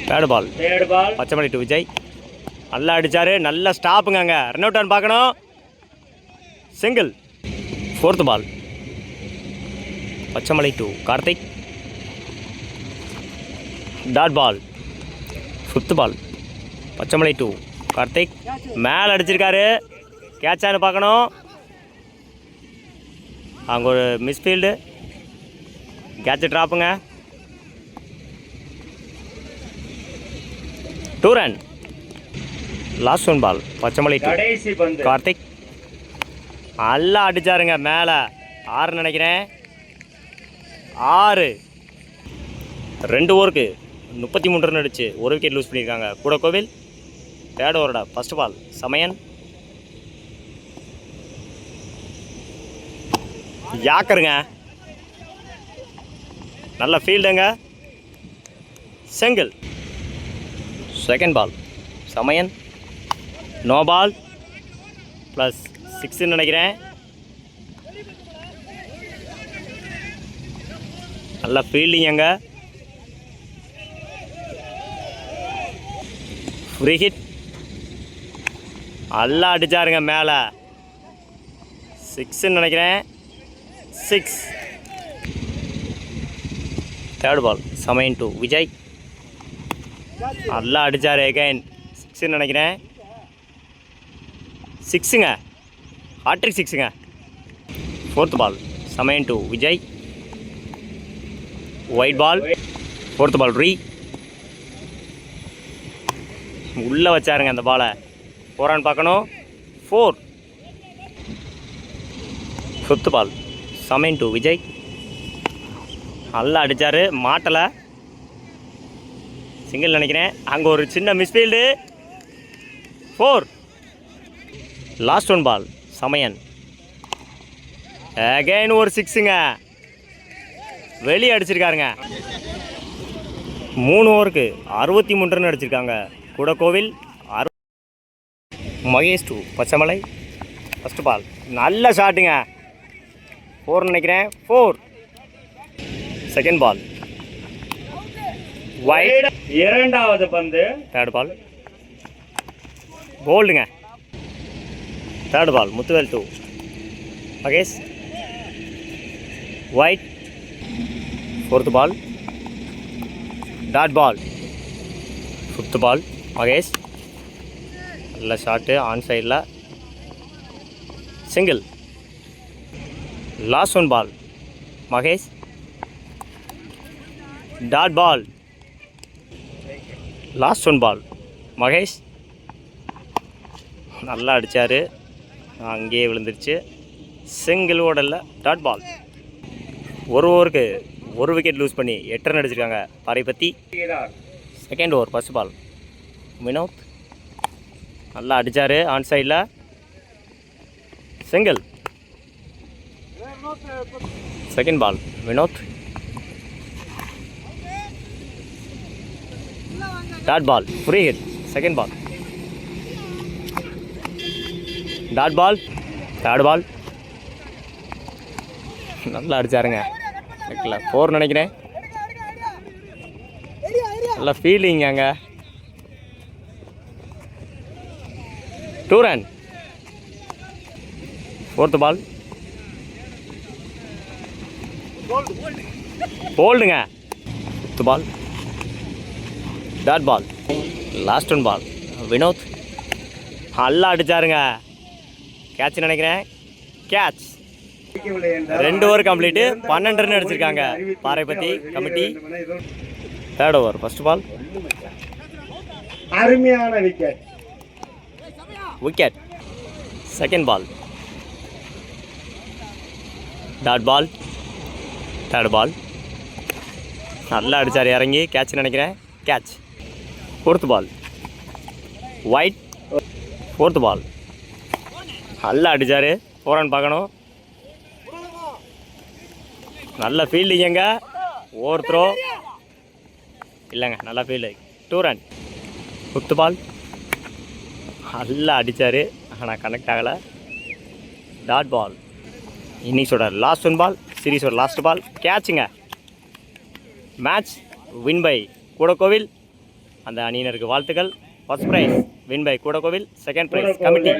Third ball Pachaimalai to Vijay. நல்லா அடிச்சாரு, நல்ல ஸ்டாப்புங்க. அங்கே ரன் அவுட் ஆன் பார்க்கணும். Single. Fourth ball Pachaimalai to Karthik. Dot ball. Fifth ball Pachaimalai to Karthik. மேலே அடிச்சிருக்காரு, கேட்சான்னு பார்க்கணும். அங்கே ஒரு மிஸ்ஃபீல்டு, கேட்சு ட்ராப்புங்க. 2 run. Last one ball Pachaimalai to Karthik. நல்லா அடிச்சாருங்க, மேலே 6 நினைக்கிறேன். 6. 2 ஓவருக்கு 33 ரன் அடிச்சு 1 விக்கெட் லூஸ் பண்ணியிருக்காங்க கூட கோவில். தேர்ட் ஓவரோட ஃபர்ஸ்ட் பால் சமயன். யாக்கருங்க, நல்ல ஃபீல்டுங்க. Single. Second ball Samayan. No ball plus 6 நினைக்கிறேன். நல்ல ஃபீல்டிங். அங்கே ஃப்ரீ ஹிட். நல்லா அடிச்சாருங்க, மேலே 6 நினைக்கிறேன். 6. Third ball Samayan to Vijay. நல்லா அடிச்சார், எகைன் 6 நினைக்கிறேன். 6ங்க, ஹாட்ரிக் 6ங்க. Fourth ball Samayan to Vijay. Wide ball. Fourth ball ரீ. உள்ளே வச்சாருங்க அந்த பாலை. 4 ரன் பார்க்கணும். 4. Fifth ball Samayan to Vijay. நல்லா அடித்தார், மாட்டலை. சிங்கிள் நினைக்கிறேன். அங்கே ஒரு சின்ன misfield. 4. Last one ball Samayan. Again ஒரு 6ங்க, வெளியே அடிச்சிருக்காருங்க. 3 ஓவருக்கு 63 ரன் அடிச்சிருக்காங்க கூட கோவில். Mahesh to Pachaimalai. First ball நல்ல ஷாட்டுங்க. 4 நினைக்கிறேன். 4. Second ball wide. இரண்டாவது பந்து. தேர்ட் பால் போல்டுங்க. Third ball Muthuvel to Mahesh. Wide. Fourth ball dot ball. Fifth ball Mahesh. நல்ல ஷாட்டு ஆன் சைடில். Single. Last one ball Mahesh. Dot ball. Last one ball Mahesh. நல்லா அடித்தார், அங்கேயே விழுந்துருச்சு. சிங்கிள் ஓடல. Dot ball. 1 ஓவருக்கு 1 விக்கெட் லூஸ் பண்ணி 8 ரன் அடிச்சிருக்காங்க Paripathi. Second over first ball Vinoth. நல்லா அடித்தார் ஆன் சைடில். Single. Second ball Vinoth. Dot ball free hit. Second ball dot ball. Third ball நல்லா அடித்தாருங்க. 4 நினைக்கிறேன். நல்லா ஃபீலிங். அங்கே 2 ரன். ஃபோர்த்து பால் போல்டுங்க. Fifth ball dot ball. Last one ball Vinoth. நல்லா அடித்தாருங்க. கேட்ச் நினைக்கிறேன். கேட்ச். 2 over complete. 12 ரன் அடிச்சிருக்காங்க Paripathi committee. Third over first ball. அருமையான wicket. Wicket. Second ball dot ball. Third ball நல்லா அடித்தார், இறங்கி கேட்ச் நினைக்கிறேன். Catch. Fourth ball wide. Fourth ball நல்லா அடித்தார். 4 ரன் பார்க்கணும். நல்ல ஃபீல்டிங். எங்க ஓவர் த்ரோ இல்லைங்க, நல்ல ஃபீல்டு. 2 ரன். ஃபிஃப்த் பால் நல்லா அடித்தார், ஆனால் கனெக்ட் ஆகலை. Dot ball. இன்னிங்ஸோட லாஸ்ட் ஒன் பால், சீரீஸோட லாஸ்ட் பால். கேட்சுங்க. Match win by Koodakovil. அந்த அணியினருக்கு வாழ்த்துக்கள். First prize win by Koodakovil. Second prize committee.